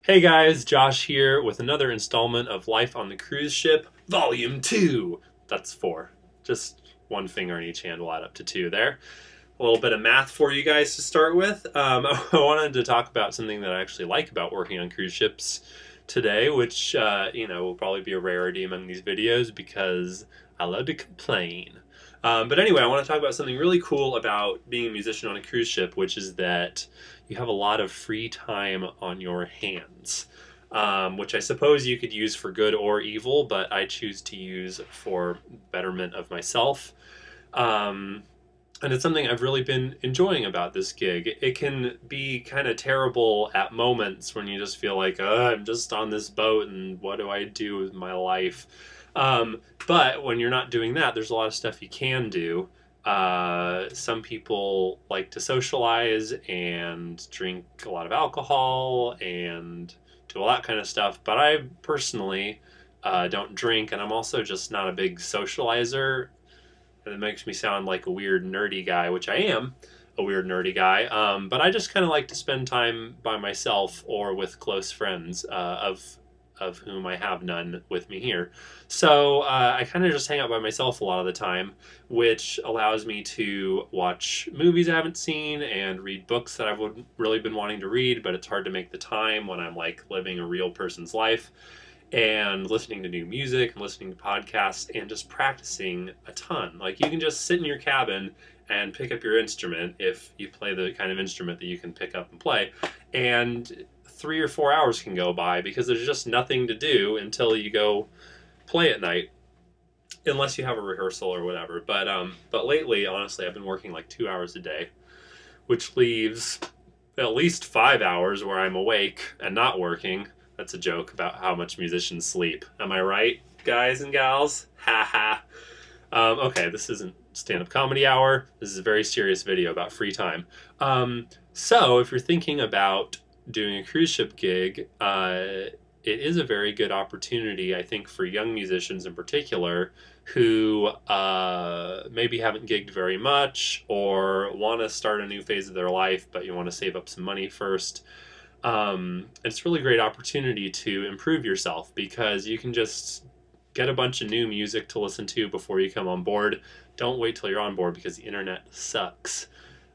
Hey guys, Josh here with another installment of Life on the Cruise Ship, Volume 2. That's 4. Just one finger on each hand will add up to 2 there. A little bit of math for you guys to start with. I wanted to talk about something that I actually like about working on cruise ships today, which, will probably be a rarity among these videos because I love to complain. But anyway, I want to talk about something really cool about being a musician on a cruise ship, which is that you have a lot of free time on your hands, which I suppose you could use for good or evil, but I choose to use for betterment of myself. And it's something I've really been enjoying about this gig. It can be kind of terrible at moments when you just feel like, I'm just on this boat and what do I do with my life? But when you're not doing that, there's a lot of stuff you can do. Some people like to socialize and drink a lot of alcohol and do all that kind of stuff. But I personally don't drink, and I'm also just not a big socializer. And it makes me sound like a weird nerdy guy, which I am a weird nerdy guy. But I just kind of like to spend time by myself or with close friends of whom I have none with me here. So I kind of just hang out by myself a lot of the time, which allows me to watch movies I haven't seen and read books that I've really been wanting to read, but it's hard to make the time when I'm like living a real person's life, and listening to new music and listening to podcasts and just practicing a ton. Like, you can just sit in your cabin and pick up your instrument if you play the kind of instrument that you can pick up and play, and 3 or 4 hours can go by because there's just nothing to do until you go play at night, unless you have a rehearsal or whatever. But lately, honestly, I've been working like 2 hours a day, which leaves at least 5 hours where I'm awake and not working. That's a joke about how much musicians sleep. Am I right, guys and gals? Ha ha. Okay, this isn't stand-up comedy hour. This is a very serious video about free time. So if you're thinking about doing a cruise ship gig, it is a very good opportunity, I think, for young musicians in particular who maybe haven't gigged very much or want to start a new phase of their life, but you want to save up some money first. It's a really great opportunity to improve yourself because you can just get a bunch of new music to listen to before you come on board. Don't wait till you're on board because the internet sucks.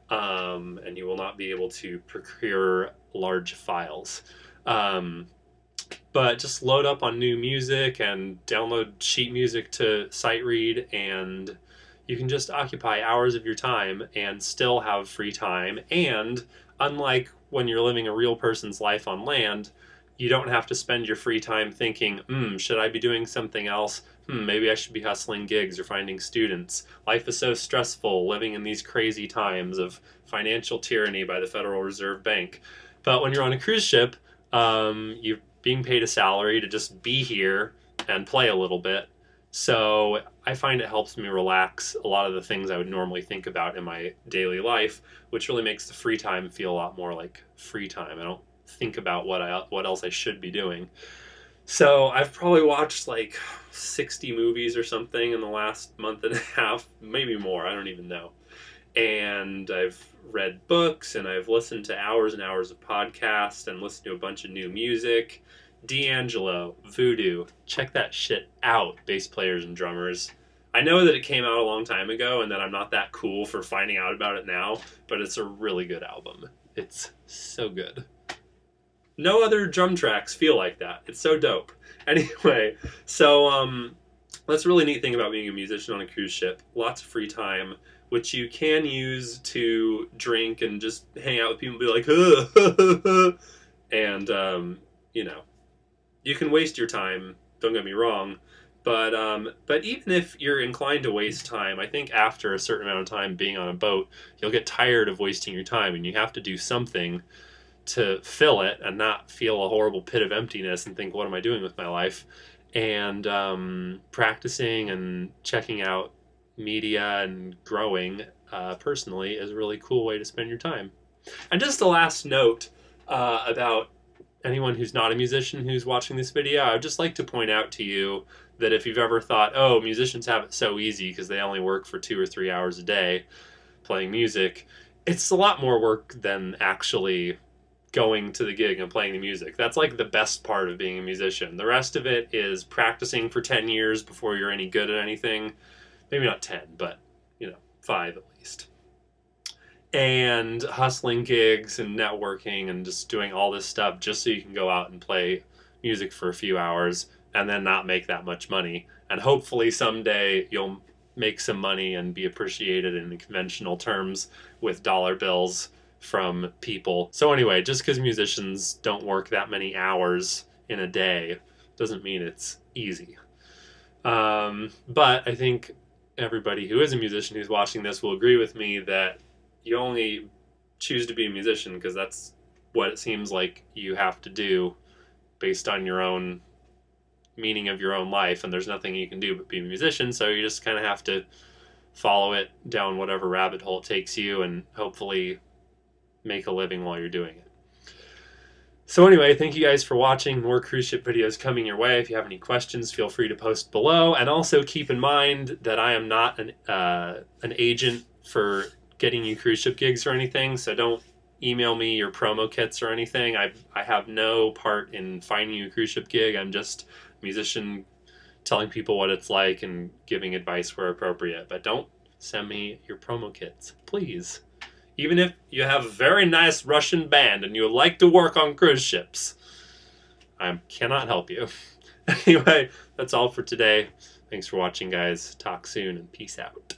And you will not be able to procure large files. But just load up on new music and download sheet music to sight read, and you can just occupy hours of your time and still have free time. And unlike when you're living a real person's life on land, you don't have to spend your free time thinking, should I be doing something else? Maybe I should be hustling gigs or finding students. Life is so stressful living in these crazy times of financial tyranny by the Federal Reserve Bank. But when you're on a cruise ship, you're being paid a salary to just be here and play a little bit. So I find it helps me relax a lot of the things I would normally think about in my daily life, which really makes the free time feel a lot more like free time. I don't think about what else I should be doing. So I've probably watched like 60 movies or something in the last month and a half, maybe more, I don't even know. And I've read books, and I've listened to hours and hours of podcasts and listened to a bunch of new music. D'Angelo, Voodoo, check that shit out, bass players and drummers. I know that it came out a long time ago and that I'm not that cool for finding out about it now, but it's a really good album. It's so good. No other drum tracks feel like that. It's so dope. Anyway, so that's a really neat thing about being a musician on a cruise ship. Lots of free time, which you can use to drink and just hang out with people and be like, and, you can waste your time, don't get me wrong, but even if you're inclined to waste time, I think after a certain amount of time being on a boat, you'll get tired of wasting your time, and you have to do something to fill it and not feel a horrible pit of emptiness and think, what am I doing with my life? And practicing and checking out media and growing personally is a really cool way to spend your time. And just a last note about anyone who's not a musician who's watching this video, I would just like to point out to you that if you've ever thought, oh, musicians have it so easy because they only work for 2 or 3 hours a day playing music, it's a lot more work than actually going to the gig and playing the music. That's like the best part of being a musician. The rest of it is practicing for 10 years before you're any good at anything. Maybe not 10, but 5 at least. And hustling gigs and networking and just doing all this stuff just so you can go out and play music for a few hours and then not make that much money. And hopefully someday you'll make some money and be appreciated in the conventional terms with dollar bills from people. So anyway, just because musicians don't work that many hours in a day doesn't mean it's easy. But I think everybody who is a musician who's watching this will agree with me that you only choose to be a musician because that's what it seems like you have to do based on your own meaning of your own life, and there's nothing you can do but be a musician, so you just kind of have to follow it down whatever rabbit hole it takes you and hopefully make a living while you're doing it. So anyway, thank you guys for watching. More cruise ship videos coming your way. If you have any questions, feel free to post below, and also keep in mind that I am not an agent for getting you cruise ship gigs or anything, so don't email me your promo kits or anything. I have no part in finding you a cruise ship gig. I'm just a musician telling people what it's like and giving advice where appropriate, but don't send me your promo kits, please. Even if you have a very nice Russian band and you would like to work on cruise ships, I cannot help you. Anyway, that's all for today. Thanks for watching, guys. Talk soon and peace out.